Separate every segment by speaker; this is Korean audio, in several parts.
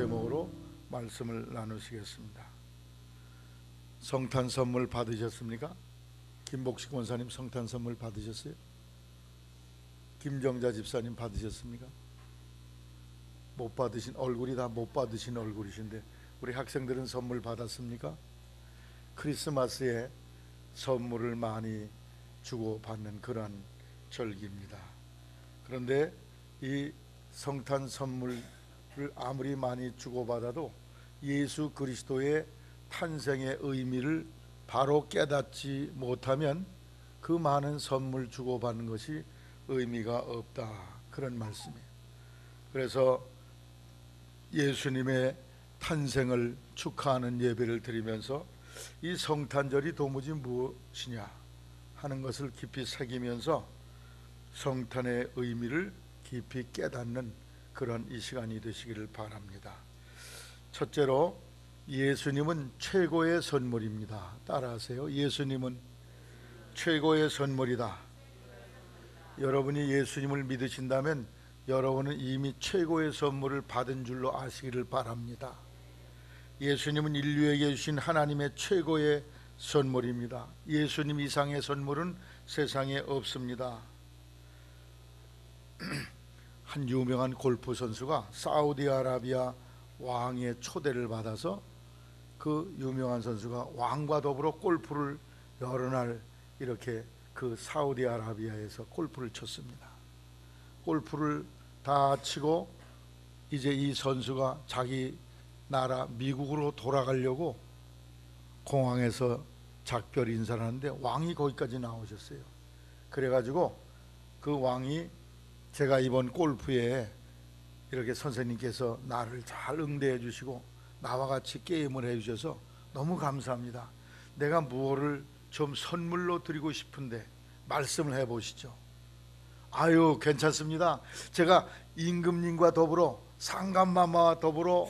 Speaker 1: 제목으로 말씀을 나누시겠습니다. 성탄 선물 받으셨습니까? 김복식 원사님 성탄 선물 받으셨어요? 김정자 집사님 받으셨습니까? 못 받으신 얼굴이 다 못 받으신 얼굴이신데 우리 학생들은 선물 받았습니까? 크리스마스에 선물을 많이 주고받는 그러한 절기입니다. 그런데 이 성탄 선물을 아무리 많이 주고받아도 예수 그리스도의 탄생의 의미를 바로 깨닫지 못하면 그 많은 선물 주고받는 것이 의미가 없다, 그런 말씀이에요. 그래서 예수님의 탄생을 축하하는 예배를 드리면서 이 성탄절이 도무지 무엇이냐 하는 것을 깊이 새기면서 성탄의 의미를 깊이 깨닫는 그런 이 시간이 되시기를 바랍니다. 첫째로, 예수님은 최고의 선물입니다. 따라하세요. 예수님은 최고의 선물이다. 여러분이 예수님을 믿으신다면 여러분은 이미 최고의 선물을 받은 줄로 아시기를 바랍니다. 예수님은 인류에게 주신 하나님의 최고의 선물입니다. 예수님 이상의 선물은 세상에 없습니다. 한 유명한 골프 선수가 사우디아라비아 왕의 초대를 받아서 그 유명한 선수가 왕과 더불어 골프를 여러 날 이렇게 그 사우디아라비아에서 골프를 쳤습니다. 골프를 다 치고 이제 이 선수가 자기 나라 미국으로 돌아가려고 공항에서 작별 인사를 하는데 왕이 거기까지 나오셨어요. 그래가지고 그 왕이, 제가 이번 골프에 이렇게 선생님께서 나를 잘 응대해 주시고 나와 같이 게임을 해 주셔서 너무 감사합니다. 내가 무엇을 좀 선물로 드리고 싶은데 말씀을 해 보시죠. 아유, 괜찮습니다. 제가 임금님과 더불어 상감마마와 더불어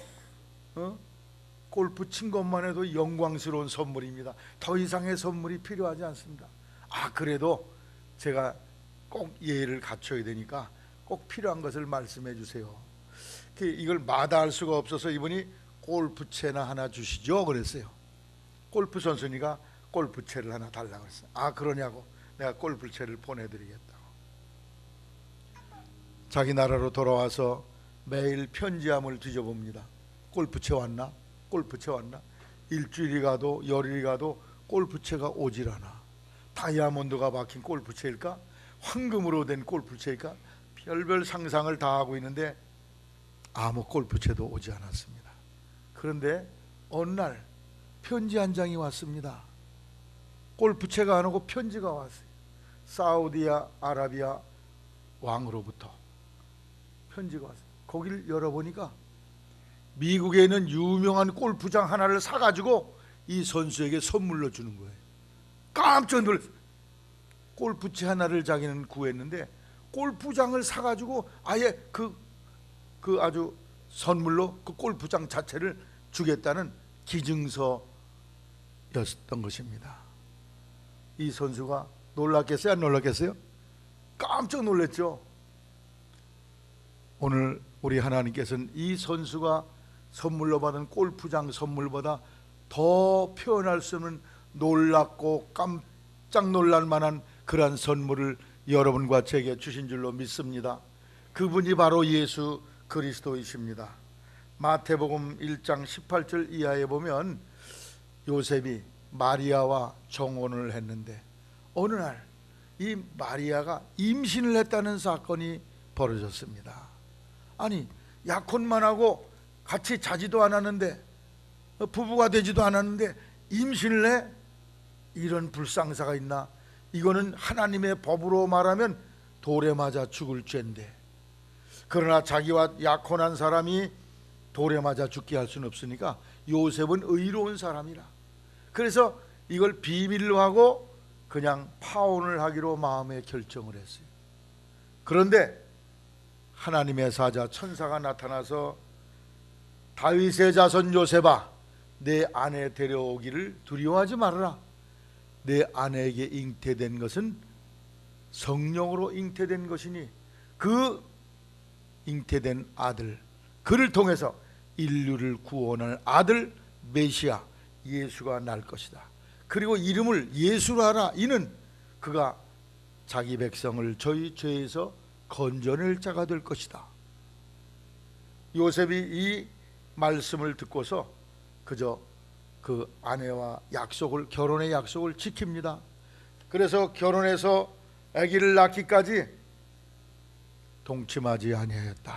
Speaker 1: 골프 친 것만 해도 영광스러운 선물입니다. 더 이상의 선물이 필요하지 않습니다. 아, 그래도 제가 꼭 예의를 갖춰야 되니까 꼭 필요한 것을 말씀해 주세요. 이걸 마다할 수가 없어서 이분이 골프채나 하나 주시죠 그랬어요. 골프 선수니까 골프채를 하나 달라고 했어요. 아, 그러냐고. 내가 골프채를 보내드리겠다고. 자기 나라로 돌아와서 매일 편지함을 뒤져봅니다. 골프채 왔나? 골프채 왔나? 일주일이 가도 열일이 가도 골프채가 오질 않아. 다이아몬드가 박힌 골프채일까? 황금으로 된 골프채일까? 별별 상상을 다 하고 있는데 아무 골프채도 오지 않았습니다. 그런데 어느 날 편지 한 장이 왔습니다. 골프채가 안 오고 편지가 왔어요. 사우디아라비아 왕으로부터 편지가 왔어요. 거기를 열어보니까 미국에 있는 유명한 골프장 하나를 사가지고 이 선수에게 선물로 주는 거예요. 깜짝 놀랐어요. 골프채 하나를 자기는 구했는데 골프장을 사가지고 아예 그 아주 선물로 그 골프장 자체를 주겠다는 기증서였던 것입니다. 이 선수가 놀랐겠어요? 안 놀랐겠어요? 깜짝 놀랐죠. 오늘 우리 하나님께서는 이 선수가 선물로 받은 골프장 선물보다 더 표현할 수 없는 놀랍고 깜짝 놀랄 만한 그러한 선물을 여러분과 제게 주신 줄로 믿습니다. 그분이 바로 예수 그리스도이십니다. 마태복음 1장 18절 이하에 보면 요셉이 마리아와 정혼을 했는데 어느 날 이 마리아가 임신을 했다는 사건이 벌어졌습니다. 아니, 약혼만 하고 같이 자지도 않았는데 부부가 되지도 않았는데 임신을 해? 이런 불상사가 있나? 이거는 하나님의 법으로 말하면 돌에 맞아 죽을 죄인데, 그러나 자기와 약혼한 사람이 돌에 맞아 죽게 할 수는 없으니까 요셉은 의로운 사람이라 그래서 이걸 비밀로 하고 그냥 파혼을 하기로 마음에 결정을 했어요. 그런데 하나님의 사자 천사가 나타나서 다윗의 자손 요셉아, 내 아내 데려오기를 두려워하지 말아라. 내 아내에게 잉태된 것은 성령으로 잉태된 것이니 그 잉태된 아들, 그를 통해서 인류를 구원할 아들 메시아 예수가 날 것이다. 그리고 이름을 예수로 하라. 이는 그가 자기 백성을 저희 죄에서 건져낼 자가 될 것이다. 요셉이 이 말씀을 듣고서 그저 그 아내와 결혼의 약속을 지킵니다. 그래서 결혼해서 아기를 낳기까지 동침하지 아니하였다.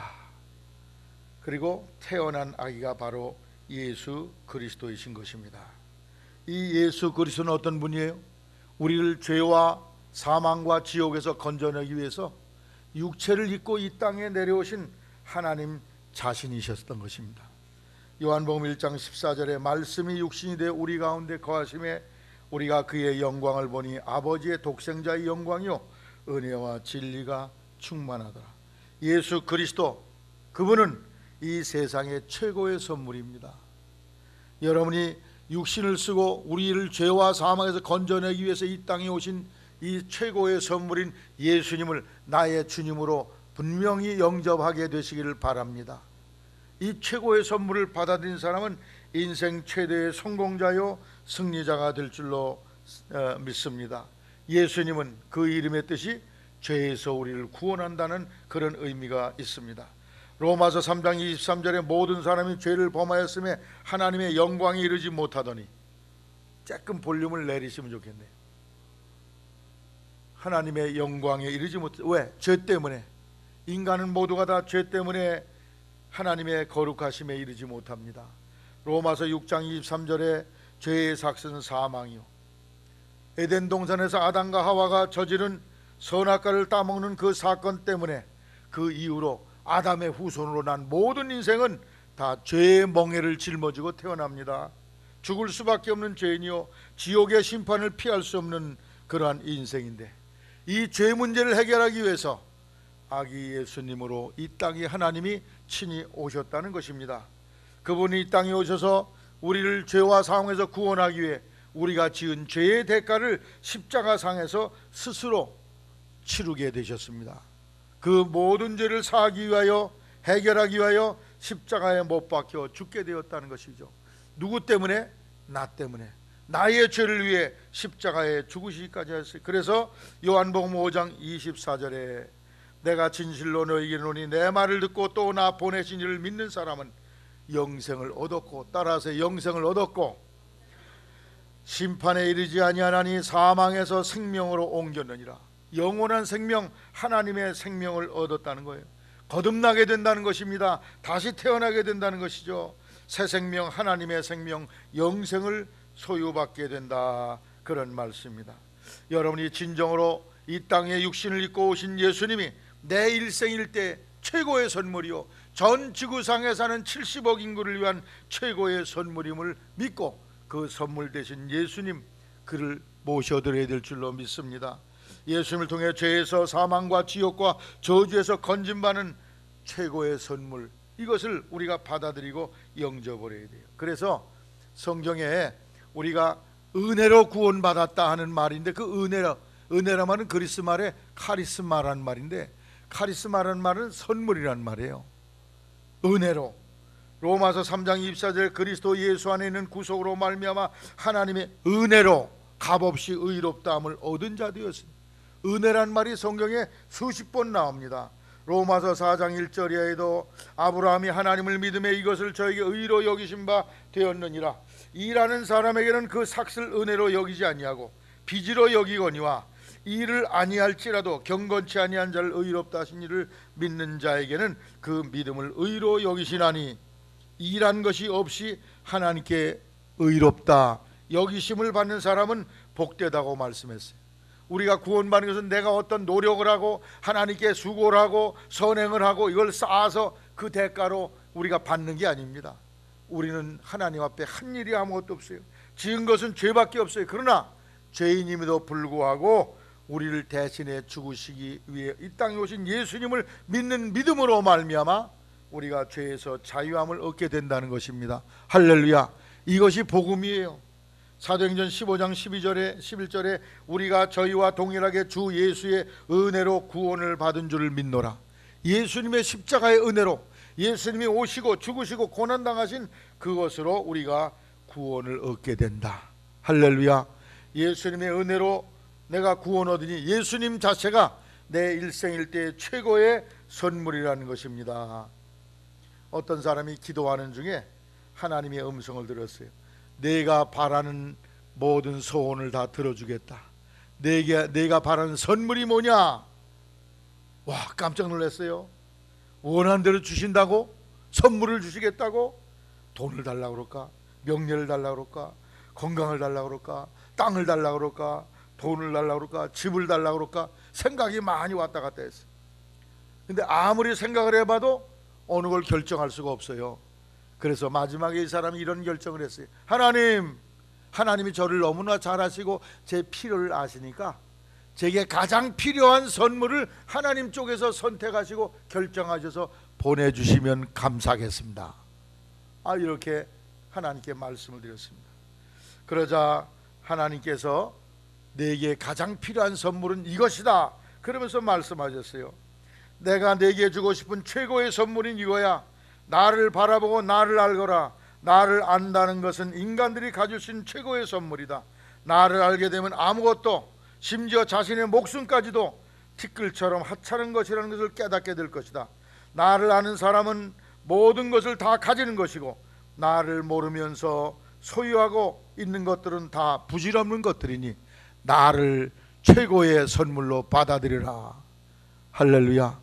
Speaker 1: 그리고 태어난 아기가 바로 예수 그리스도이신 것입니다. 이 예수 그리스도는 어떤 분이에요? 우리를 죄와 사망과 지옥에서 건져내기 위해서 육체를 입고 이 땅에 내려오신 하나님 자신이셨던 것입니다. 요한복음 1장 14절에 말씀이 육신이 되어 우리 가운데 거하심에 우리가 그의 영광을 보니 아버지의 독생자의 영광이요 은혜와 진리가 충만하더라. 예수 그리스도, 그분은 이 세상의 최고의 선물입니다. 여러분이 육신을 쓰고 우리를 죄와 사망에서 건져내기 위해서 이 땅에 오신 이 최고의 선물인 예수님을 나의 주님으로 분명히 영접하게 되시기를 바랍니다. 이 최고의 선물을 받아들인 사람은 인생 최대의 성공자요 승리자가 될 줄로 믿습니다. 예수님은 그 이름의 뜻이 죄에서 우리를 구원한다는 그런 의미가 있습니다. 로마서 3장 23절에 모든 사람이 죄를 범하였음에 하나님의 영광에 이르지 못하더니, 조금 볼륨을 내리시면 좋겠네요. 하나님의 영광에 이르지 못. 왜? 죄 때문에. 인간은 모두가 다 죄 때문에 하나님의 거룩하심에 이르지 못합니다. 로마서 6장 23절에 죄의 삭은 사망이요, 에덴 동산에서 아담과 하와가 저지른 선악과를 따먹는 그 사건 때문에, 그 이후로 아담의 후손으로 난 모든 인생은 다 죄의 멍에를 짊어지고 태어납니다. 죽을 수밖에 없는 죄인이요 지옥의 심판을 피할 수 없는 그러한 인생인데, 이 죄 문제를 해결하기 위해서 아기 예수님으로 이 땅에 하나님이 친히 오셨다는 것입니다. 그분이 이 땅에 오셔서 우리를 죄와 사망에서 구원하기 위해 우리가 지은 죄의 대가를 십자가상에서 스스로 치르게 되셨습니다. 그 모든 죄를 사하기 위하여, 해결하기 위하여 십자가에 못 박혀 죽게 되었다는 것이죠. 누구 때문에? 나 때문에. 나의 죄를 위해 십자가에 죽으시기까지 하셨어요. 그래서 요한복음 5장 24절에 내가 진실로 너희에게 이르노니 내 말을 듣고 또 나 보내신 이를 믿는 사람은 영생을 얻었고, 따라서 영생을 얻었고 심판에 이르지 아니하나니 사망에서 생명으로 옮겼느니라. 영원한 생명, 하나님의 생명을 얻었다는 거예요. 거듭나게 된다는 것입니다. 다시 태어나게 된다는 것이죠. 새 생명, 하나님의 생명, 영생을 소유받게 된다, 그런 말씀입니다. 여러분이 진정으로 이 땅에 육신을 입고 오신 예수님이 내 일생일 때 최고의 선물이요 전 지구상에 사는 70억 인구를 위한 최고의 선물임을 믿고 그 선물 되신 예수님, 그를 모셔드려야 될 줄로 믿습니다. 예수님을 통해 죄에서 사망과 지옥과 저주에서 건진받는 최고의 선물, 이것을 우리가 받아들이고 영접을 해야 돼요. 그래서 성경에 우리가 은혜로 구원받았다 하는 말인데, 그 은혜라 말은 그리스 말의 카리스마란 말인데, 카리스마란 말은 선물이란 말이에요. 은혜로, 로마서 3장 24절 그리스도 예수 안에 있는 구속으로 말미암아 하나님의 은혜로 값없이 의롭다함을 얻은 자 되었으니, 은혜란 말이 성경에 수십 번 나옵니다. 로마서 4장 1절에도 아브라함이 하나님을 믿음에 이것을 저에게 의로 여기신 바 되었느니라. 일하는 사람에게는 그 삭을 은혜로 여기지 아니하고 빚으로 여기거니와 일을 아니할지라도 경건치 아니한 자를 의롭다 하신 이를 믿는 자에게는 그 믿음을 의로 여기시나니, 일한 것이 없이 하나님께 의롭다 여기심을 받는 사람은 복되다고 말씀했어요. 우리가 구원받는 것은 내가 어떤 노력을 하고 하나님께 수고를 하고 선행을 하고 이걸 쌓아서 그 대가로 우리가 받는 게 아닙니다. 우리는 하나님 앞에 한 일이 아무것도 없어요. 지은 것은 죄밖에 없어요. 그러나 죄인임에도 불구하고 우리를 대신해 죽으시기 위해 이 땅에 오신 예수님을 믿는 믿음으로 말미암아 우리가 죄에서 자유함을 얻게 된다는 것입니다. 할렐루야. 이것이 복음이에요. 사도행전 15장 12절에 11절에 우리가 저희와 동일하게 주 예수의 은혜로 구원을 받은 줄을 믿노라. 예수님의 십자가의 은혜로, 예수님이 오시고 죽으시고 고난당하신 그것으로 우리가 구원을 얻게 된다. 할렐루야. 예수님의 은혜로 내가 구원 얻으니 예수님 자체가 내 일생일 때 최고의 선물이라는 것입니다. 어떤 사람이 기도하는 중에 하나님의 음성을 들었어요. 내가 바라는 모든 소원을 다 들어주겠다. 내가 바라는 선물이 뭐냐? 와, 깜짝 놀랐어요. 원하는 대로 주신다고? 선물을 주시겠다고? 돈을 달라고 그럴까? 명예를 달라고 그럴까? 건강을 달라고 그럴까? 땅을 달라고 그럴까? 돈을 달라고 그럴까? 집을 달라고 그럴까? 생각이 많이 왔다 갔다 했어요. 근데 아무리 생각을 해봐도 어느 걸 결정할 수가 없어요. 그래서 마지막에 이 사람이 이런 결정을 했어요. 하나님이 저를 너무나 잘 아시고 제 필요를 아시니까 제게 가장 필요한 선물을 하나님 쪽에서 선택하시고 결정하셔서 보내주시면 감사하겠습니다. 이렇게 하나님께 말씀을 드렸습니다. 그러자 하나님께서 내게 가장 필요한 선물은 이것이다 그러면서 말씀하셨어요. 내가 내게 주고 싶은 최고의 선물인 이거야. 나를 바라보고 나를 알거라. 나를 안다는 것은 인간들이 가질 수 있는 최고의 선물이다. 나를 알게 되면 아무것도, 심지어 자신의 목숨까지도 티끌처럼 하찮은 것이라는 것을 깨닫게 될 것이다. 나를 아는 사람은 모든 것을 다 가지는 것이고 나를 모르면서 소유하고 있는 것들은 다 부질없는 것들이니 나를 최고의 선물로 받아들여라. 할렐루야.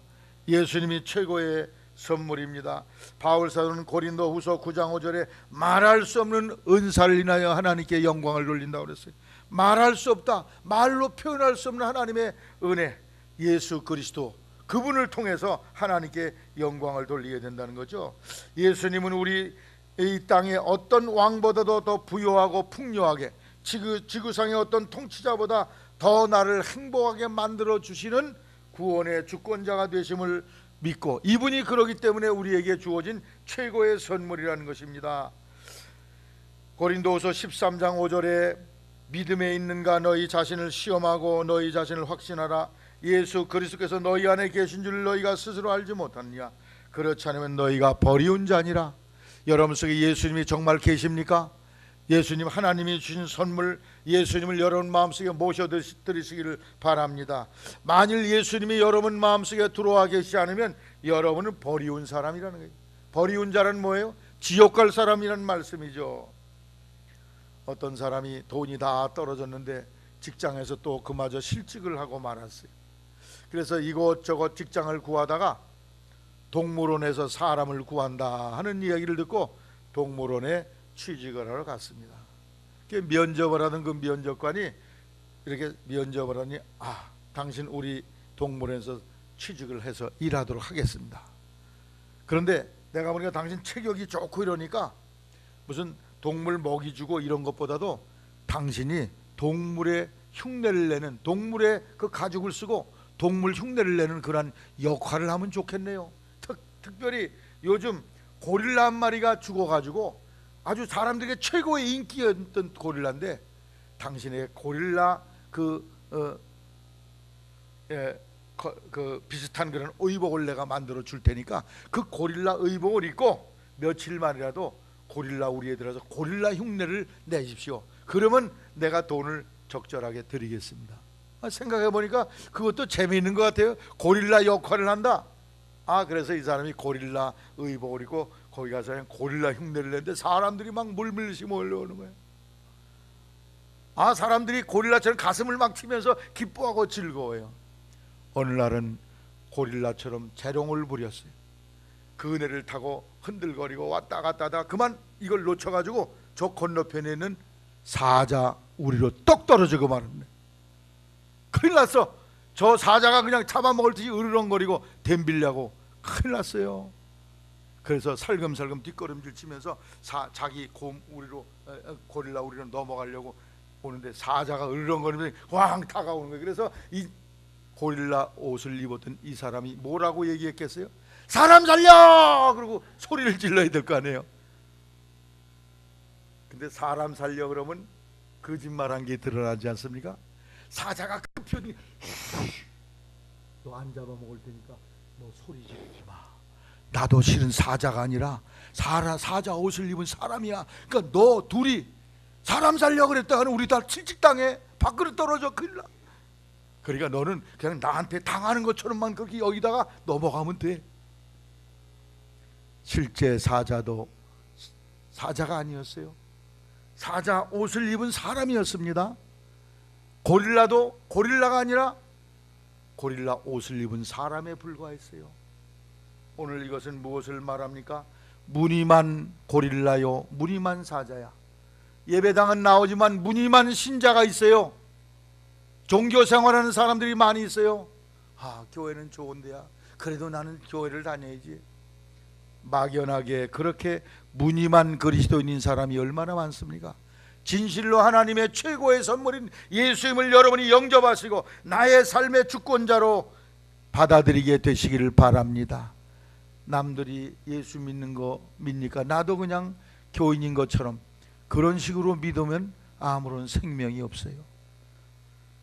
Speaker 1: 예수님이 최고의 선물입니다. 바울 사도는 고린도 후서 9장 5절에 말할 수 없는 은사를 인하여 하나님께 영광을 돌린다고 그랬어요. 말할 수 없다, 말로 표현할 수 없는 하나님의 은혜, 예수 그리스도 그분을 통해서 하나님께 영광을 돌리게 된다는 거죠. 예수님은 우리 이 땅의 어떤 왕보다도 더 부유하고 풍요하게, 지구상의 어떤 통치자보다 더 나를 행복하게 만들어 주시는 구원의 주권자가 되심을 믿고, 이분이 그러기 때문에 우리에게 주어진 최고의 선물이라는 것입니다. 고린도후서 13장 5절에 믿음에 있는가 너희 자신을 시험하고 너희 자신을 확신하라. 예수 그리스도께서 너희 안에 계신 줄 너희가 스스로 알지 못하느냐. 그렇지 않으면 너희가 버리운 자니라. 여러분 속에 예수님이 정말 계십니까? 예수님, 하나님이 주신 선물, 예수님을 여러분 마음속에 모셔드리시기를 바랍니다. 만일 예수님이 여러분 마음속에 들어와 계시지 않으면 여러분은 버리운 사람이라는 거예요. 버리운 자란 뭐예요? 지옥 갈 사람이라는 말씀이죠. 어떤 사람이 돈이 다 떨어졌는데 직장에서 또 그마저 실직을 하고 말았어요. 그래서 이곳저곳 직장을 구하다가 동물원에서 사람을 구한다 하는 이야기를 듣고 동물원에 취직을 하러 갔습니다. 면접을 하던 그 면접관이 이렇게 면접을 하니, 당신 우리 동물원에서 취직을 해서 일하도록 하겠습니다. 그런데 내가 보니까 당신 체격이 좋고 이러니까 무슨 동물 먹이 주고 이런 것보다도 당신이 동물의 흉내를 내는, 동물의 그 가죽을 쓰고 동물 흉내를 내는 그런 역할을 하면 좋겠네요. 특별히 요즘 고릴라 한 마리가 죽어가지고 아주 사람들에게 최고의 인기였던 고릴라인데, 당신의 고릴라 비슷한 그런 의복을 내가 만들어 줄 테니까 그 고릴라 의복을 입고 며칠만이라도 고릴라 우리에 들어서 고릴라 흉내를 내십시오. 그러면 내가 돈을 적절하게 드리겠습니다. 생각해 보니까 그것도 재미있는 것 같아요. 고릴라 역할을 한다. 그래서 이 사람이 고릴라 의복을 입고 거기 가서 그냥 고릴라 흉내를 내는데 사람들이 막 물밀듯이 몰려오는 거예요. 사람들이 고릴라처럼 가슴을 막 치면서 기뻐하고 즐거워요. 어느 날은 고릴라처럼 재롱을 부렸어요. 그 은혜를 타고 흔들거리고 왔다 갔다 하다가 그만 이걸 놓쳐가지고 저 건너편에 있는 사자 우리로 떡 떨어지고 말았네. 큰일 났어. 저 사자가 그냥 잡아먹을 듯이 으르렁거리고 댐빌려고 큰일 났어요. 그래서 살금살금 뒷걸음질 치면서 자기 고릴라 우리로 넘어가려고 오는데 사자가 으르렁거리면서 왕 다가오는 거예요. 그래서 이 고릴라 옷을 입었던 이 사람이 뭐라고 얘기했겠어요? 사람 살려! 그러고 소리를 질러야 될 거 아니에요. 근데 사람 살려 그러면 거짓말한 게 드러나지 않습니까? 사자가 급히 너 안 잡아먹을 테니까 너 소리 지르지 마. 나도 실은 사자가 아니라 사자 옷을 입은 사람이야. 그러니까 너 둘이 사람 살려고 그랬다가는 우리 다 칠직당해. 밖으로 떨어져 큰일 나. 그러니까 너는 그냥 나한테 당하는 것처럼만 그렇게 여기다가 넘어가면 돼. 실제 사자도 사자가 아니었어요. 사자 옷을 입은 사람이었습니다. 고릴라도 고릴라가 아니라 고릴라 옷을 입은 사람에 불과했어요. 오늘 이것은 무엇을 말합니까? 무늬만 고릴라요, 무늬만 사자야. 예배당은 나오지만 무늬만 신자가 있어요. 종교 생활하는 사람들이 많이 있어요. 교회는 좋은데야, 그래도 나는 교회를 다녀야지. 막연하게 그렇게 무늬만 그리스도인인 사람이 얼마나 많습니까? 진실로 하나님의 최고의 선물인 예수님을 여러분이 영접하시고 나의 삶의 주권자로 받아들이게 되시기를 바랍니다. 남들이 예수 믿는 거 믿니까? 나도 그냥 교인인 것처럼 그런 식으로 믿으면 아무런 생명이 없어요.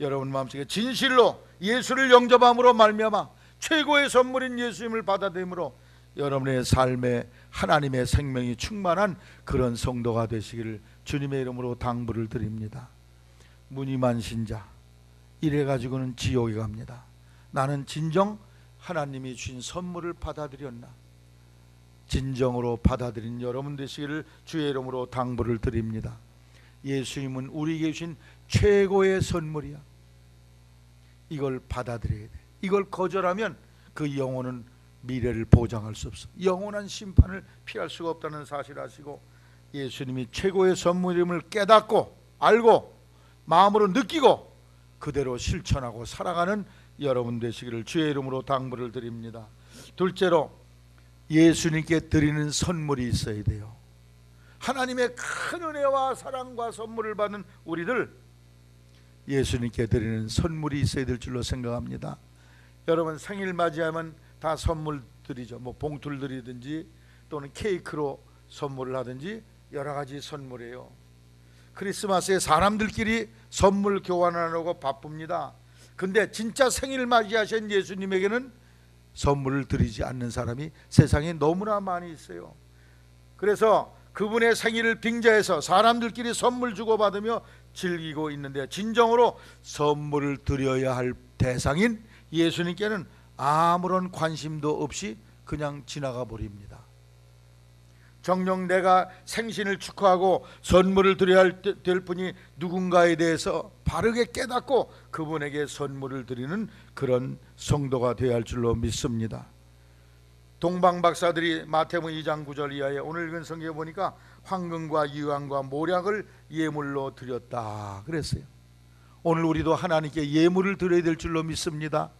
Speaker 1: 여러분 마음속에 진실로 예수를 영접함으로 말미암아 최고의 선물인 예수님을 받아들임으로 여러분의 삶에 하나님의 생명이 충만한 그런 성도가 되시기를 주님의 이름으로 당부를 드립니다. 무늬만 신자 이래가지고는 지옥에 갑니다. 나는 진정 하나님이 주신 선물을 받아들였나? 진정으로 받아들인 여러분 되시기를 주의 이름으로 당부를 드립니다. 예수님은 우리에게 주신 최고의 선물이야. 이걸 받아들여야 돼. 이걸 거절하면 그 영혼은 미래를 보장할 수 없어. 영원한 심판을 피할 수가 없다는 사실을 아시고 예수님이 최고의 선물임을 깨닫고 알고 마음으로 느끼고 그대로 실천하고 살아가는 여러분 되시기를 주의 이름으로 당부를 드립니다. 둘째로 예수님께 드리는 선물이 있어야 돼요. 하나님의 큰 은혜와 사랑과 선물을 받는 우리들 예수님께 드리는 선물이 있어야 될 줄로 생각합니다. 여러분 생일 맞이하면 다 선물 드리죠. 뭐 봉투를 드리든지 또는 케이크로 선물을 하든지 여러 가지 선물이에요. 크리스마스에 사람들끼리 선물 교환하려고 바쁩니다. 근데 진짜 생일 맞이하신 예수님에게는 선물을 드리지 않는 사람이 세상에 너무나 많이 있어요. 그래서 그분의 생일을 빙자해서 사람들끼리 선물 주고받으며 즐기고 있는데 진정으로 선물을 드려야 할 대상인 예수님께는 아무런 관심도 없이 그냥 지나가 버립니다. 정녕 내가 생신을 축하하고 선물을 드려야 될 분이 누군가에 대해서 바르게 깨닫고 그분에게 선물을 드리는 그런 성도가 되어야 할 줄로 믿습니다. 동방 박사들이 마태복음 2장 9절 이하에 오늘 읽은 성경에 보니까 황금과 유황과 모략을 예물로 드렸다 그랬어요. 오늘 우리도 하나님께 예물을 드려야 될 줄로 믿습니다.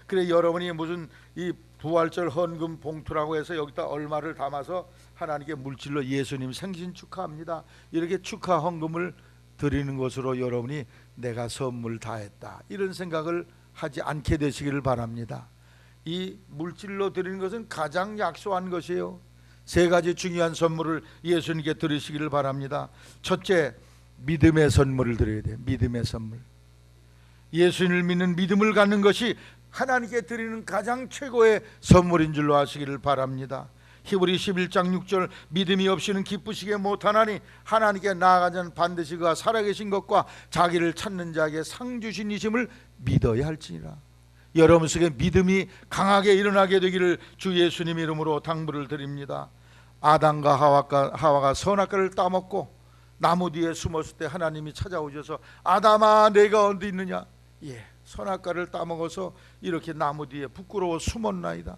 Speaker 1: 그래 여러분이 무슨 이 부활절 헌금 봉투라고 해서 여기다 얼마를 담아서 하나님께 물질로 예수님 생신 축하합니다 이렇게 축하 헌금을 드리는 것으로 여러분이 내가 선물 다 했다 이런 생각을 하지 않게 되시기를 바랍니다. 이 물질로 드리는 것은 가장 약소한 것이에요. 세 가지 중요한 선물을 예수님께 드리시기를 바랍니다. 첫째, 믿음의 선물을 드려야 돼요. 믿음의 선물. 예수님을 믿는 믿음을 갖는 것이 하나님께 드리는 가장 최고의 선물인 줄로 아시기를 바랍니다. 히브리 11장 6절 믿음이 없이는 기쁘시게 못하나니 하나님께 나아가자는 반드시 그가 살아계신 것과 자기를 찾는 자에게 상 주신 이심을 믿어야 할지니라. 여러분 속에 믿음이 강하게 일어나게 되기를 주 예수님 이름으로 당부를 드립니다. 아담과 하와가 선악과를 따먹고 나무 뒤에 숨었을 때 하나님이 찾아오셔서 아담아 내가 어디 있느냐? 선악과를 따먹어서 이렇게 나무 뒤에 부끄러워 숨었나이다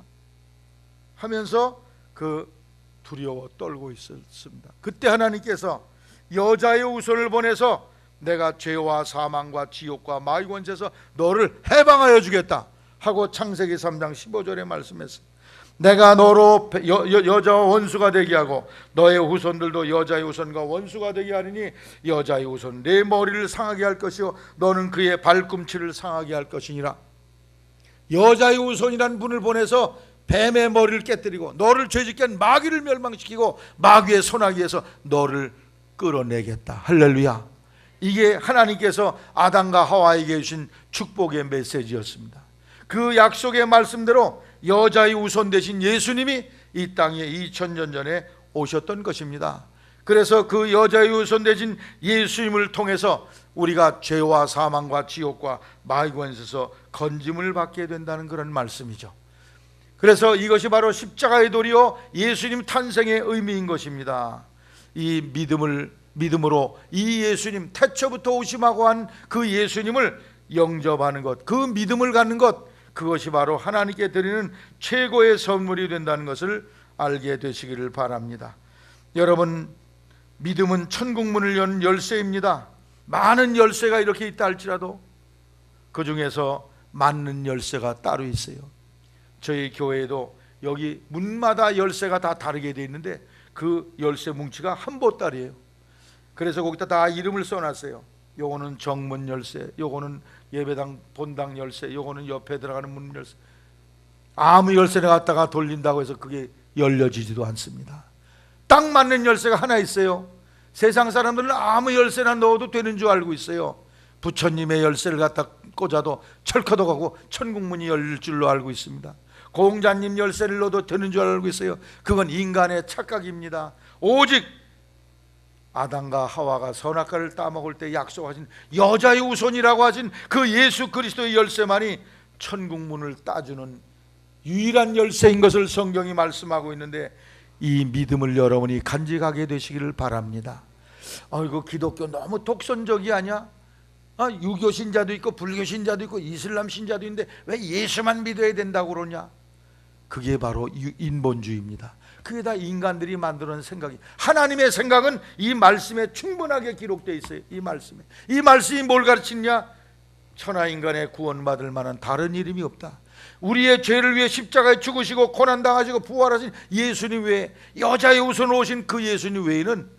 Speaker 1: 하면서 그 두려워 떨고 있었습니다. 그때 하나님께서 여자의 후손을 보내서 내가 죄와 사망과 지옥과 마귀 권세에서 너를 해방하여 주겠다 하고 창세기 3장 15절에 말씀했습니다. 내가 너로 여자와 원수가 되게 하고 너의 후손들도 여자의 후손과 원수가 되게 하리니 여자의 후손 내 머리를 상하게 할 것이요 너는 그의 발꿈치를 상하게 할 것이니라. 여자의 후손이라는 분을 보내서 뱀의 머리를 깨뜨리고 너를 죄짓게 한 마귀를 멸망시키고 마귀의 손아귀에서 너를 끌어내겠다. 할렐루야. 이게 하나님께서 아담과 하와에게 주신 축복의 메시지였습니다. 그 약속의 말씀대로 여자의 우손 되신 예수님이 이 땅에 2000년 전에 오셨던 것입니다. 그래서 그 여자의 우손 되신 예수님을 통해서 우리가 죄와 사망과 지옥과 마귀 권세에서 건짐을 받게 된다는 그런 말씀이죠. 그래서 이것이 바로 십자가의 도리요 예수님 탄생의 의미인 것입니다. 이 믿음으로 이 예수님, 태초부터 오심하고 한 그 예수님을 영접하는 것, 그 믿음을 갖는 것, 그것이 바로 하나님께 드리는 최고의 선물이 된다는 것을 알게 되시기를 바랍니다. 여러분, 믿음은 천국문을 여는 열쇠입니다. 많은 열쇠가 이렇게 있다 할지라도 그 중에서 맞는 열쇠가 따로 있어요. 저희 교회에도 여기 문마다 열쇠가 다 다르게 되어 있는데 그 열쇠 뭉치가 한 보따리예요. 그래서 거기다 다 이름을 써놨어요. 요거는 정문 열쇠, 요거는 예배당 본당 열쇠, 요거는 옆에 들어가는 문 열쇠. 아무 열쇠를 갖다가 돌린다고 해서 그게 열려지지도 않습니다. 딱 맞는 열쇠가 하나 있어요. 세상 사람들은 아무 열쇠나 넣어도 되는 줄 알고 있어요. 부처님의 열쇠를 갖다 꽂아도 철커덕하고 천국문이 열릴 줄로 알고 있습니다. 공자님 열쇠를 넣어도 되는 줄 알고 있어요. 그건 인간의 착각입니다. 오직 아담과 하와가 선악과를 따먹을 때 약속하신 여자의 우손이라고 하신 그 예수 그리스도의 열쇠만이 천국문을 따주는 유일한 열쇠인 것을 성경이 말씀하고 있는데, 이 믿음을 여러분이 간직하게 되시기를 바랍니다. 이거 기독교 너무 독선적이 아니야? 유교 신자도 있고 불교 신자도 있고 이슬람 신자도 있는데 왜 예수만 믿어야 된다고 그러냐? 그게 바로 인본주의입니다. 그게 다 인간들이 만들어낸 생각이, 하나님의 생각은 이 말씀에 충분하게 기록되어 있어요. 이 말씀이 뭘 가르치냐? 천하인간의 구원받을 만한 다른 이름이 없다. 우리의 죄를 위해 십자가에 죽으시고 고난당하시고 부활하신 예수님 외에, 여자의 우선 오신 그 예수님 외에는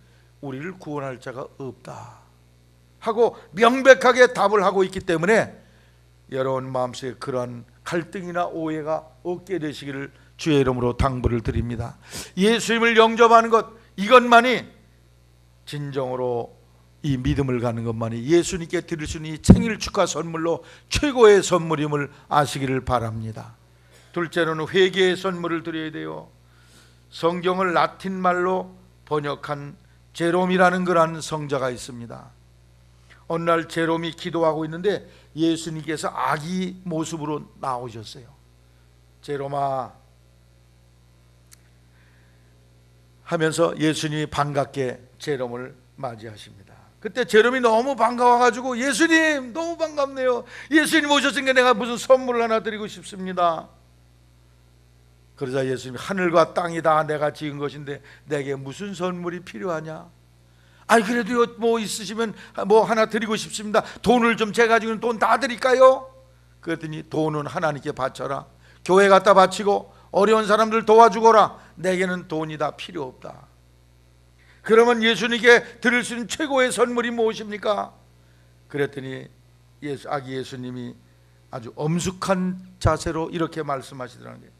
Speaker 1: 우리를 구원할 자가 없다 하고 명백하게 답을 하고 있기 때문에 여러분 마음속에 그러한 갈등이나 오해가 없게 되시기를 주의 이름으로 당부를 드립니다. 예수님을 영접하는 것, 이것만이 진정으로 이 믿음을 갖는 것만이 예수님께 드릴 수 있는 이 생일 축하 선물로 최고의 선물임을 아시기를 바랍니다. 둘째로는 회개의 선물을 드려야 돼요. 성경을 라틴 말로 번역한 제롬이라는 그러한 성자가 있습니다. 어느 날 제롬이 기도하고 있는데 예수님께서 아기 모습으로 나오셨어요. 제롬아 하면서 예수님이 반갑게 제롬을 맞이하십니다. 그때 제롬이 너무 반가워가지고, 예수님 너무 반갑네요. 예수님 오셨으니까 내가 무슨 선물을 하나 드리고 싶습니다. 그러자 예수님이, 하늘과 땅이 다 내가 지은 것인데 내게 무슨 선물이 필요하냐? 그래도 뭐 있으시면 뭐 하나 드리고 싶습니다. 돈을 좀, 제가 지금 돈 다 드릴까요? 그랬더니, 돈은 하나님께 바쳐라. 교회 갖다 바치고 어려운 사람들 도와주거라. 내게는 돈이 다 필요 없다. 그러면 예수님께 드릴 수 있는 최고의 선물이 무엇입니까? 그랬더니 아기 예수님이 아주 엄숙한 자세로 이렇게 말씀하시더라는 거예요.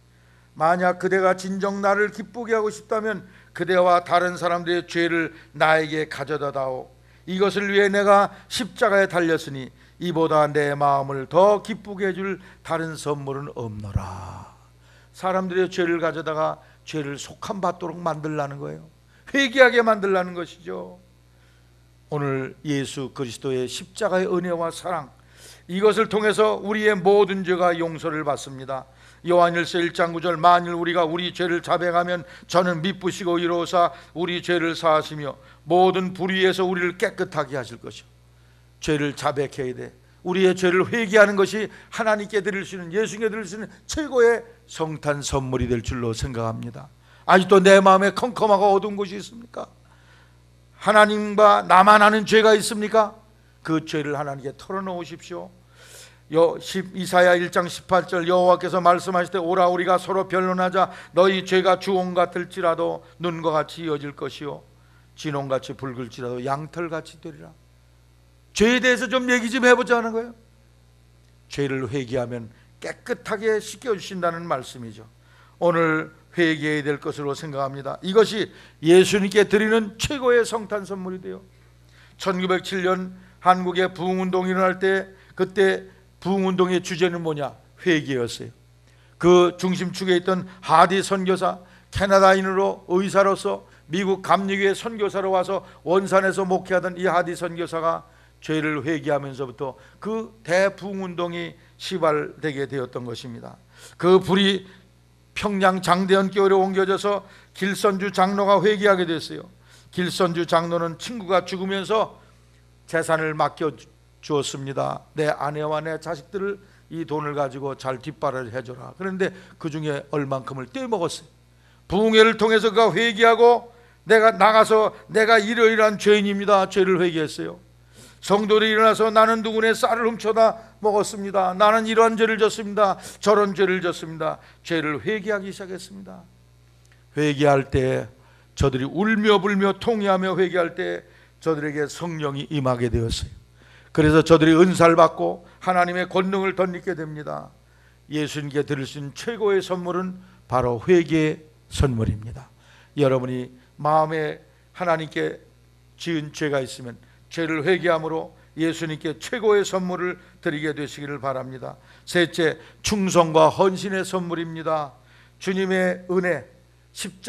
Speaker 1: 만약 그대가 진정 나를 기쁘게 하고 싶다면 그대와 다른 사람들의 죄를 나에게 가져다 다오. 이것을 위해 내가 십자가에 달렸으니 이보다 내 마음을 더 기쁘게 해줄 다른 선물은 없노라. 사람들의 죄를 가져다가 죄를 속함받도록 만들라는 거예요. 회개하게 만들라는 것이죠. 오늘 예수 그리스도의 십자가의 은혜와 사랑, 이것을 통해서 우리의 모든 죄가 용서를 받습니다. 요한일서 1장 9절, 만일 우리가 우리 죄를 자백하면 저는 미쁘시고 이로사 우리 죄를 사하시며 모든 불의에서 우리를 깨끗하게 하실 것이요. 죄를 자백해야 돼. 우리의 죄를 회개하는 것이 하나님께 드릴 수 있는, 예수님께 드릴 수 있는 최고의 성탄 선물이 될 줄로 생각합니다. 아직도 내 마음에 컴컴하고 어두운 곳이 있습니까? 하나님과 나만 아는 죄가 있습니까? 그 죄를 하나님께 털어놓으십시오. 이사야 1장 18절, 여호와께서 말씀하실 때, 오라 우리가 서로 변론하자. 너희 죄가 주홍 같을지라도 눈과 같이 이어질 것이요 진홍같이 붉을지라도 양털같이 되리라. 죄에 대해서 좀 얘기 좀 해보자는 거예요. 죄를 회개하면 깨끗하게 씻겨주신다는 말씀이죠. 오늘 회개해야 될 것으로 생각합니다. 이것이 예수님께 드리는 최고의 성탄 선물이 돼요. 1907년 한국의 부흥운동이 일어날 때, 그때 부흥운동의 주제는 뭐냐? 회개였어요. 그 중심축에 있던 하디 선교사, 캐나다인으로 의사로서 미국 감리교회 선교사로 와서 원산에서 목회하던 이 하디 선교사가 죄를 회개하면서부터 그 대부흥운동이 시발되게 되었던 것입니다. 그 불이 평양 장대현 교회로 옮겨져서 길선주 장로가 회개하게 됐어요. 길선주 장로는 친구가 죽으면서 재산을 맡겨 주었습니다. 내 아내와 내 자식들을 이 돈을 가지고 잘 뒷바라지 해줘라. 그런데 그 중에 얼만큼을 떼먹었어요. 부흥회를 통해서 그가 회개하고 내가 나가서 내가 이러이러한 죄인입니다. 죄를 회개했어요. 성도들이 일어나서 나는 누구네 쌀을 훔쳐다 먹었습니다. 나는 이러한 죄를 졌습니다. 저런 죄를 졌습니다. 죄를 회개하기 시작했습니다. 회개할 때 저들이 울며 불며 통회하며 회개할 때 저들에게 성령이 임하게 되었어요. 그래서 저들이 은사를 받고 하나님의 권능을 덧입게 됩니다. 예수님께 드릴 수 있는 최고의 선물은 바로 회개의 선물입니다. 여러분이 마음에 하나님께 지은 죄가 있으면 죄를 회개함으로 예수님께 최고의 선물을 드리게 되시기를 바랍니다. 셋째, 충성과 헌신의 선물입니다. 주님의 은혜,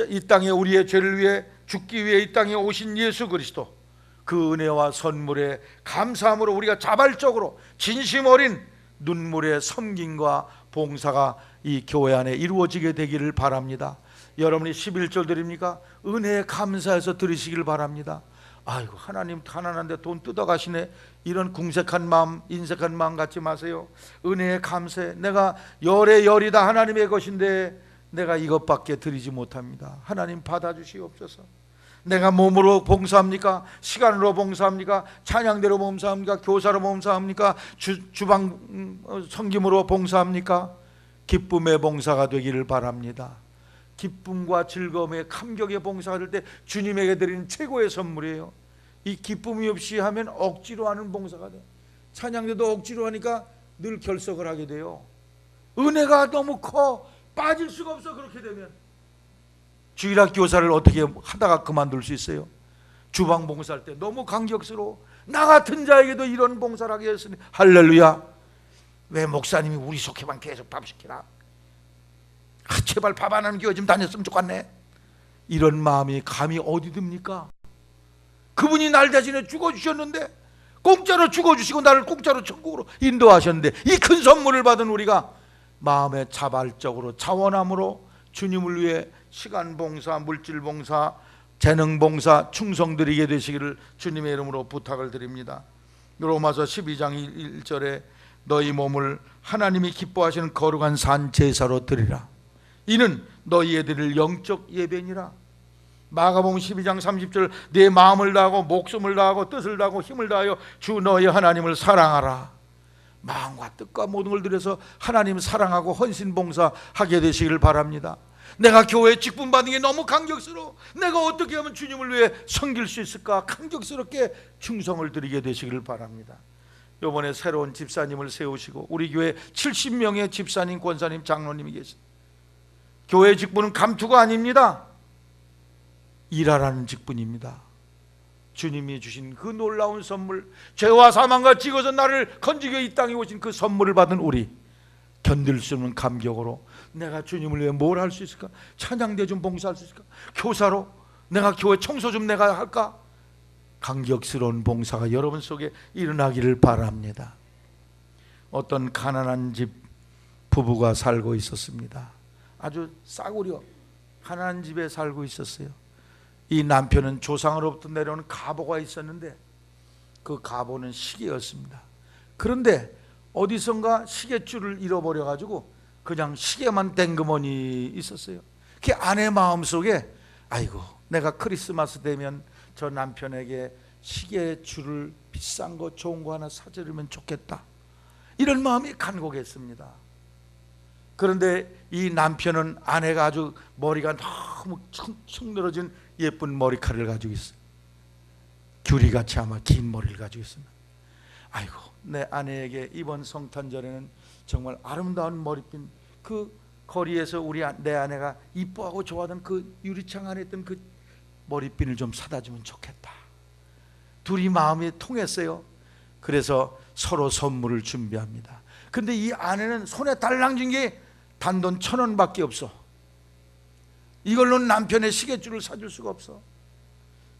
Speaker 1: 이 땅에 우리의 죄를 위해 죽기 위해 이 땅에 오신 예수 그리스도, 그 은혜와 선물에 감사함으로 우리가 자발적으로 진심 어린 눈물의 섬김과 봉사가 이 교회 안에 이루어지게 되기를 바랍니다. 여러분이 11절 드립니까? 은혜에 감사해서 드리시길 바랍니다. 아이고, 하나님 가난한데 돈 뜯어가시네, 이런 궁색한 마음, 인색한 마음 갖지 마세요. 은혜에 감사해. 내가 열의 열이다 하나님의 것인데 내가 이것밖에 드리지 못합니다. 하나님 받아주시옵소서. 내가 몸으로 봉사합니까? 시간으로 봉사합니까? 찬양대로 봉사합니까? 교사로 봉사합니까? 주방 섬김으로 봉사합니까? 기쁨의 봉사가 되기를 바랍니다. 기쁨과 즐거움의 감격의 봉사가 될 때 주님에게 드리는 최고의 선물이에요. 이 기쁨이 없이 하면 억지로 하는 봉사가 돼요. 찬양대도 억지로 하니까 늘 결석을 하게 돼요. 은혜가 너무 커 빠질 수가 없어. 그렇게 되면 주일학 교사를 어떻게 하다가 그만둘 수 있어요? 주방 봉사할 때 너무 감격스러워. 나 같은 자에게도 이런 봉사를 하게 했으니 할렐루야. 왜 목사님이 우리 속회만 계속 밥 시키나? 제발 밥 안 하는 교회 좀 다녔으면 좋겠네. 이런 마음이 감히 어디 듭니까? 그분이 날 대신에 죽어주셨는데, 공짜로 죽어주시고 나를 공짜로 천국으로 인도하셨는데, 이 큰 선물을 받은 우리가 마음에 자발적으로 자원함으로 주님을 위해 시간 봉사, 물질 봉사, 재능 봉사, 충성 드리게 되시기를 주님의 이름으로 부탁을 드립니다. 로마서 12장 1절에 너희 몸을 하나님이 기뻐하시는 거룩한 산 제사로 드리라. 이는 너희에 드릴 영적 예배니라. 마가복음 12장 30절 내 마음을 다하고 목숨을 다하고 뜻을 다하고 힘을 다하여 주 너희 하나님을 사랑하라. 마음과 뜻과 모든 걸 들여서 하나님 사랑하고 헌신 봉사하게 되시기를 바랍니다. 내가 교회에 직분 받는 게 너무 감격스러워. 내가 어떻게 하면 주님을 위해 섬길 수 있을까? 감격스럽게 충성을 드리게 되시기를 바랍니다. 이번에 새로운 집사님을 세우시고 우리 교회 70명의 집사님, 권사님, 장로님이 계십니다. 교회 직분은 감투가 아닙니다. 일하라는 직분입니다. 주님이 주신 그 놀라운 선물, 죄와 사망과 찍어서 나를 건지기 위해 이 땅에 오신 그 선물을 받은 우리, 견딜 수 없는 감격으로 내가 주님을 위해 뭘 할 수 있을까? 찬양대 좀 봉사할 수 있을까? 교사로 내가 교회 청소 좀 내가 할까? 감격스러운 봉사가 여러분 속에 일어나기를 바랍니다. 어떤 가난한 집 부부가 살고 있었습니다. 아주 싸구려 가난한 집에 살고 있었어요. 이 남편은 조상으로부터 내려오는 가보가 있었는데 그 가보는 시계였습니다. 그런데 어디선가 시계줄을 잃어버려 가지고 그냥 시계만 댕그머니 있었어요. 그 아내 마음속에 아이고 내가 크리스마스 되면 저 남편에게 시계줄을 비싼 거 좋은 거 하나 사주면 좋겠다, 이런 마음이 간곡했습니다. 그런데 이 남편은 아내가 아주 머리가 너무 척 늘어진 예쁜 머리카락을 가지고 있어요. 귤이같이 아마 긴 머리를 가지고 있습니다. 아이고 내 아내에게 이번 성탄절에는 정말 아름다운 머리핀, 그 거리에서 내 아내가 이뻐하고 좋아하던 그 유리창 안에 있던 그 머리핀을 좀 사다 주면 좋겠다. 둘이 마음이 통했어요. 그래서 서로 선물을 준비합니다. 근데 이 아내는 손에 달랑 쥔 게 단돈 1,000원밖에 없어. 이걸로는 남편의 시계줄을 사줄 수가 없어.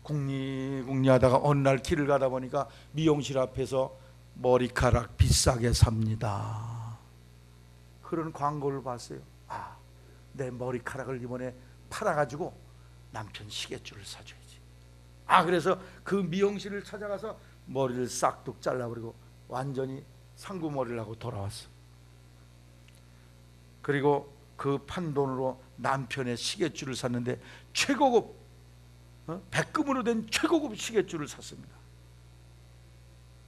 Speaker 1: 궁리궁리하다가 어느 날 길을 가다 보니까 미용실 앞에서 머리카락 비싸게 삽니다, 그런 광고를 봤어요. 아, 내 머리카락을 이번에 팔아가지고 남편 시계줄을 사줘야지. 그래서 그 미용실을 찾아가서 머리를 싹둑 잘라버리고 완전히 상구머리를 하고 돌아왔어. 그리고 그 판돈으로 남편의 시계줄을 샀는데 최고급, 백금으로 된 최고급 시계줄을 샀습니다.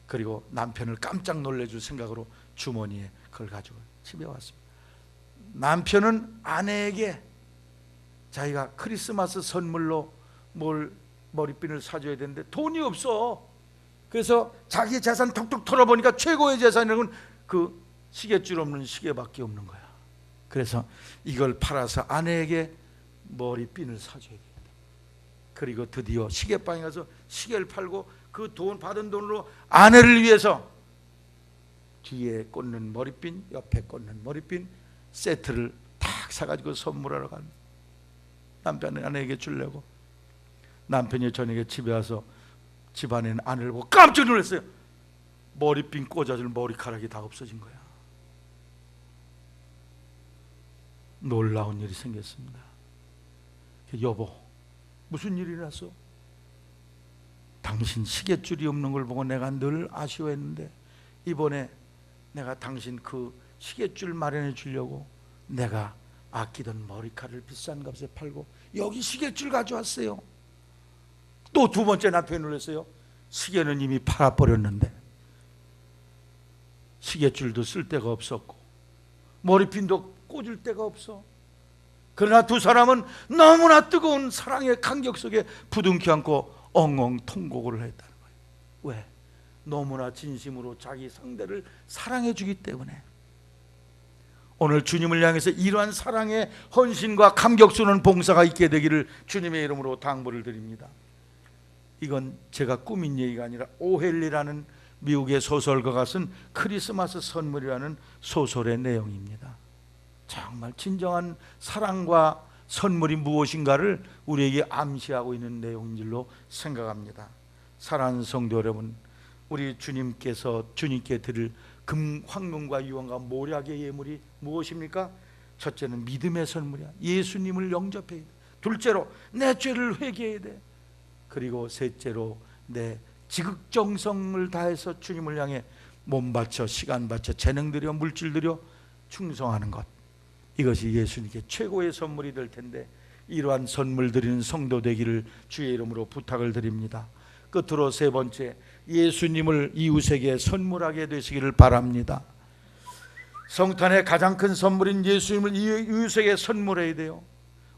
Speaker 1: 그리고 남편을 깜짝 놀래줄 생각으로 주머니에 그걸 가지고 집에 왔습니다. 남편은 아내에게 자기가 크리스마스 선물로 머리핀을 사줘야 되는데 돈이 없어. 그래서 자기 재산 톡톡 털어보니까 최고의 재산은 그 시계줄 없는 시계밖에 없는 거야. 그래서 이걸 팔아서 아내에게 머리핀을 사줘야 되겠다. 그리고 드디어 시계방에 가서 시계를 팔고 그 돈 받은 돈으로 아내를 위해서 뒤에 꽂는 머리핀, 옆에 꽂는 머리핀 세트를 탁 사가지고 선물하러 간 남편은 아내에게 주려고. 남편이 저녁에 집에 와서 집안에 아내를 보고 깜짝 놀랐어요. 머리핀 꽂아줄 머리카락이 다 없어진 거야. 놀라운 일이 생겼습니다. 여보, 무슨 일이 났어? 당신 시계줄이 없는 걸 보고 내가 늘 아쉬워했는데 이번에 내가 당신 그 시계줄 마련해 주려고 내가 아끼던 머리카락을 비싼 값에 팔고 여기 시계줄 가져왔어요. 또 두 번째 남편이 놀랐어요. 시계는 이미 팔아버렸는데 시계줄도 쓸 데가 없었고 머리핀도 꽂을 데가 없어. 그러나 두 사람은 너무나 뜨거운 사랑의 간격 속에 부둥켜 안고 엉엉 통곡을 했다는 거예요. 왜? 너무나 진심으로 자기 상대를 사랑해 주기 때문에. 오늘 주님을 향해서 이러한 사랑의 헌신과 감격스러운 봉사가 있게 되기를 주님의 이름으로 당부를 드립니다. 이건 제가 꾸민 얘기가 아니라 오헬리라는 미국의 소설가가 쓴 크리스마스 선물이라는 소설의 내용입니다. 정말 진정한 사랑과 선물이 무엇인가를 우리에게 암시하고 있는 내용인 줄로 생각합니다. 사랑하는 성도 여러분, 우리 주님께서 주님께 드릴 금, 황금과 유황과 모략의 예물이 무엇입니까? 첫째는 믿음의 선물이야. 예수님을 영접해야 돼. 둘째로 내 죄를 회개해야 돼. 그리고 셋째로 내 지극정성을 다해서 주님을 향해 몸 바쳐 시간 바쳐 재능 들여 물질 들여 충성하는 것, 이것이 예수님께 최고의 선물이 될 텐데 이러한 선물 드리는 성도 되기를 주의 이름으로 부탁을 드립니다. 끝으로 세 번째, 예수님을 이웃에게 선물하게 되시기를 바랍니다. 성탄의 가장 큰 선물인 예수님을 이웃에게 선물해야 돼요.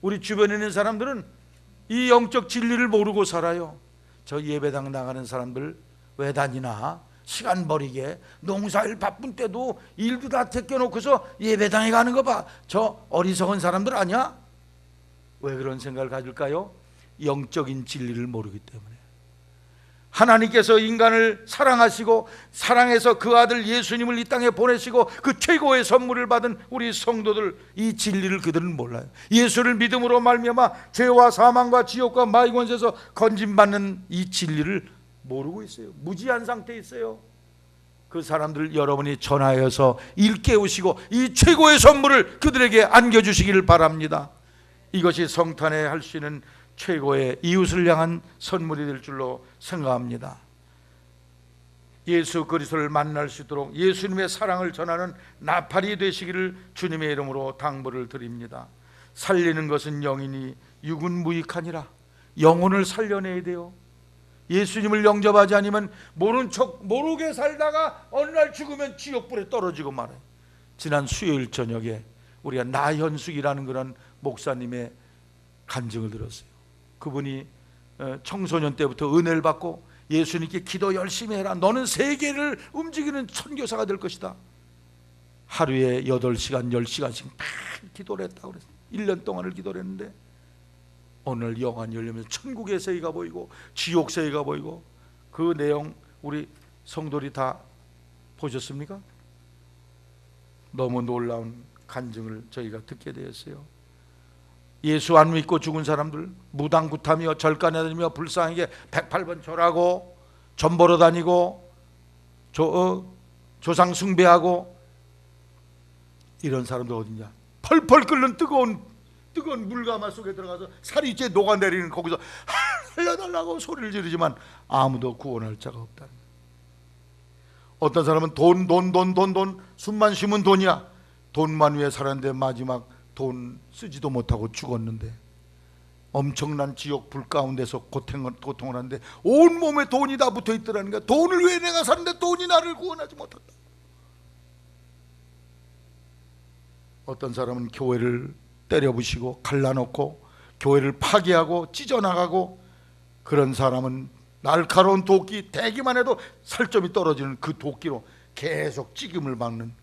Speaker 1: 우리 주변에 있는 사람들은 이 영적 진리를 모르고 살아요. 저 예배당 나가는 사람들 왜 다니나? 시간 버리게 농사일 바쁜 때도 일도 다 제껴놓고서 예배당에 가는 거 봐. 저 어리석은 사람들 아니야? 왜 그런 생각을 가질까요? 영적인 진리를 모르기 때문에. 하나님께서 인간을 사랑하시고 사랑해서 그 아들 예수님을 이 땅에 보내시고 그 최고의 선물을 받은 우리 성도들, 이 진리를 그들은 몰라요. 예수를 믿음으로 말미암아 죄와 사망과 지옥과 마귀 권세에서 건진받는 이 진리를 모르고 있어요. 무지한 상태에 있어요. 그 사람들 여러분이 전하여서 일깨우시고 이 최고의 선물을 그들에게 안겨주시기를 바랍니다. 이것이 성탄에 할 수 있는 최고의 이웃을 향한 선물이 될 줄로 생각합니다. 예수 그리스도를 만날 수 있도록 예수님의 사랑을 전하는 나팔이 되시기를 주님의 이름으로 당부를 드립니다. 살리는 것은 영이니 육은 무익하니라. 영혼을 살려내야 돼요. 예수님을 영접하지 않으면 모른 척 모르게 살다가 어느 날 죽으면 지옥불에 떨어지고 말아요. 지난 수요일 저녁에 우리가 나현숙이라는 그런 목사님의 간증을 들었어요. 그분이 청소년 때부터 은혜를 받고 예수님께 기도 열심히 해라, 너는 세계를 움직이는 선교사가 될 것이다. 하루에 8시간 10시간씩 막 기도를 했다고 그랬어요. 1년 동안을 기도를 했는데 오늘 영안이 열리면서 천국의 세계가 보이고 지옥 세계가 보이고, 그 내용 우리 성도들이 다 보셨습니까? 너무 놀라운 간증을 저희가 듣게 되었어요. 예수 안 믿고 죽은 사람들, 무당구타며 절간에 다니며 불쌍하게 108번 절하고 전 보러 다니고 조상 숭배하고 이런 사람들 어딨냐? 펄펄 끓는 뜨거운 물가마 속에 들어가서 살이 이제 녹아내리는 거기서 살려달라고 소리를 지르지만 아무도 구원할 자가 없다. 어떤 사람은 돈 숨만 쉬면 돈이야. 돈만 위해 살았는데 마지막 돈 쓰지도 못하고 죽었는데 엄청난 지옥 불 가운데서 고통을 하는데 온 몸에 돈이 다 붙어 있더라는 거야. 돈을 위해 내가 사는데 돈이 나를 구원하지 못한다. 어떤 사람은 교회를 때려부시고 갈라놓고 교회를 파괴하고 찢어나가고, 그런 사람은 날카로운 도끼 대기만 해도 살점이 떨어지는 그 도끼로 계속 찍음을 받는,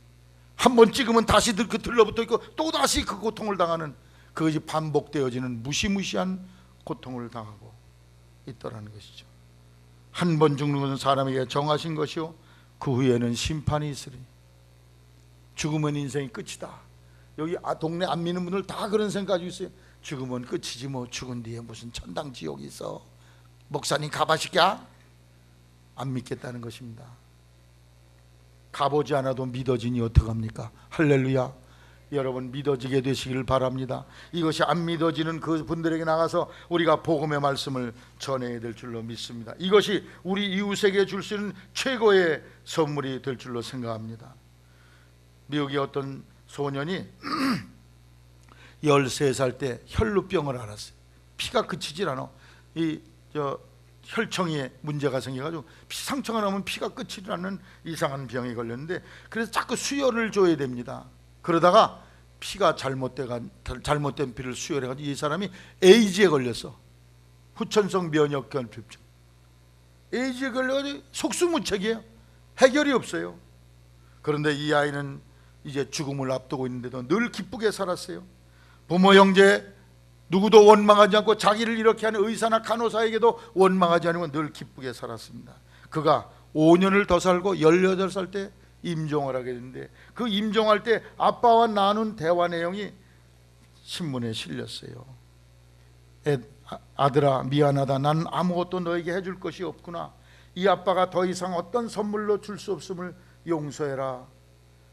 Speaker 1: 한번 찍으면 다시 그 들러붙어 있고 또 다시 그 고통을 당하는, 그것이 반복되어지는 무시무시한 고통을 당하고 있더라는 것이죠. 한 번 죽는 것은 사람에게 정하신 것이요 그 후에는 심판이 있으리. 죽으면 인생이 끝이다. 여기 동네 안 믿는 분들 다 그런 생각 가지고 있어요. 죽으면 끝이지 뭐, 죽은 뒤에 무슨 천당 지옥이 있어, 목사님 가봐시랴? 안 믿겠다는 것입니다. 가보지 않아도 믿어지니 어떡합니까? 할렐루야. 여러분 믿어지게 되시기를 바랍니다. 이것이 안 믿어지는 그 분들에게 나가서 우리가 복음의 말씀을 전해야 될 줄로 믿습니다. 이것이 우리 이웃에게 줄 수 있는 최고의 선물이 될 줄로 생각합니다. 미국의 어떤 소년이 13살 때 혈루병을 앓았어요. 피가 그치질 않아. 혈청에 문제가 생겨가지고 상처가 나면 피가 끊이질 않는 이상한 병에 걸렸는데, 그래서 자꾸 수혈을 줘야 됩니다. 그러다가 피가 잘못된 피를 수혈해가지고 이 사람이 에이즈에 걸렸어. 후천성 면역결핍증. 에이즈에 걸려가지고 속수무책이에요. 해결이 없어요. 그런데 이 아이는 이제 죽음을 앞두고 있는데도 늘 기쁘게 살았어요. 부모 형제 누구도 원망하지 않고 자기를 이렇게 하는 의사나 간호사에게도 원망하지 않으면 늘 기쁘게 살았습니다. 그가 5년을 더 살고 18살 때 임종을 하게 됐는데, 그 임종할 때 아빠와 나눈 대화 내용이 신문에 실렸어요. 아들아 미안하다. 난 아무것도 너에게 해줄 것이 없구나. 이 아빠가 더 이상 어떤 선물로 줄 수 없음을 용서해라.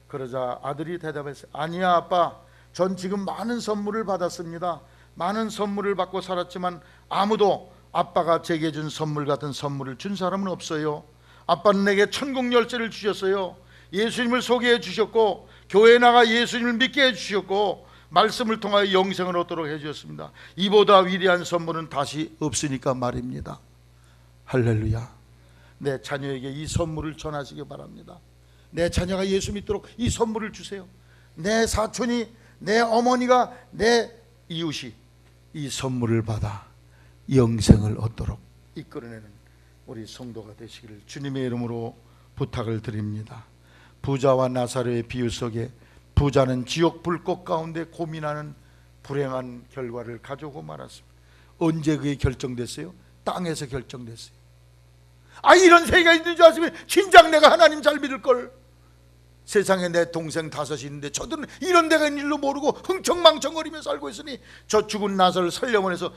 Speaker 1: 그러자 아들이 대답했어요. 아니야 아빠, 전 지금 많은 선물을 받았습니다. 많은 선물을 받고 살았지만 아무도 아빠가 제게 준 선물 같은 선물을 준 사람은 없어요. 아빠는 내게 천국 열쇠를 주셨어요. 예수님을 소개해 주셨고 교회에 나가 예수님을 믿게 해 주셨고 말씀을 통하여 영생을 얻도록 해 주셨습니다. 이보다 위대한 선물은 다시 없으니까 말입니다. 할렐루야. 내 자녀에게 이 선물을 전하시기 바랍니다. 내 자녀가 예수 믿도록 이 선물을 주세요. 내 사촌이, 내 어머니가, 내 이웃이 이 선물을 받아 영생을 얻도록 이끌어내는 우리 성도가 되시기를 주님의 이름으로 부탁을 드립니다. 부자와 나사로의 비유 속에 부자는 지옥 불꽃 가운데 고민하는 불행한 결과를 가져오고 말았습니다. 언제 그게 결정됐어요? 땅에서 결정됐어요. 이런 세계가 있는 줄 알았으면 진작 내가 하나님 잘 믿을걸. 세상에 내 동생 5이 있는데 저들은 이런 데가 있는 줄로 모르고 흥청망청거리며 살고 있으니 저 죽은 나사를 살려보내서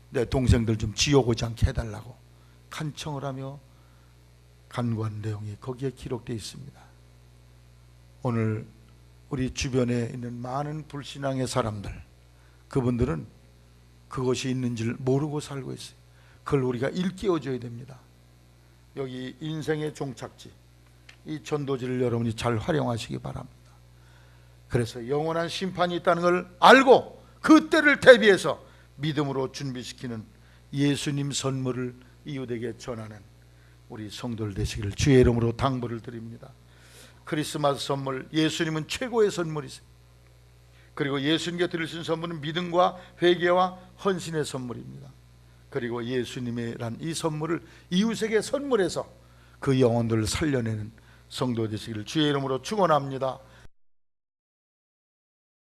Speaker 1: 내 동생들 좀 지옥 오지 않게 해달라고 간청을 하며 간구한 내용이 거기에 기록되어 있습니다. 오늘 우리 주변에 있는 많은 불신앙의 사람들, 그분들은 그것이 있는 줄 모르고 살고 있어요. 그걸 우리가 일깨워줘야 됩니다. 여기 인생의 종착지, 이 전도지를 여러분이 잘 활용하시기 바랍니다. 그래서 영원한 심판이 있다는 걸 알고 그 때를 대비해서 믿음으로 준비시키는 예수님 선물을 이웃에게 전하는 우리 성도들 되시기를 주의 이름으로 당부를 드립니다. 크리스마스 선물, 예수님은 최고의 선물이세요. 그리고 예수님께 드릴 수 있는 선물은 믿음과 회개와 헌신의 선물입니다. 그리고 예수님이란 이 선물을 이웃에게 선물해서 그 영혼들을 살려내는 성도 되시기를 주의 이름으로 축원합니다.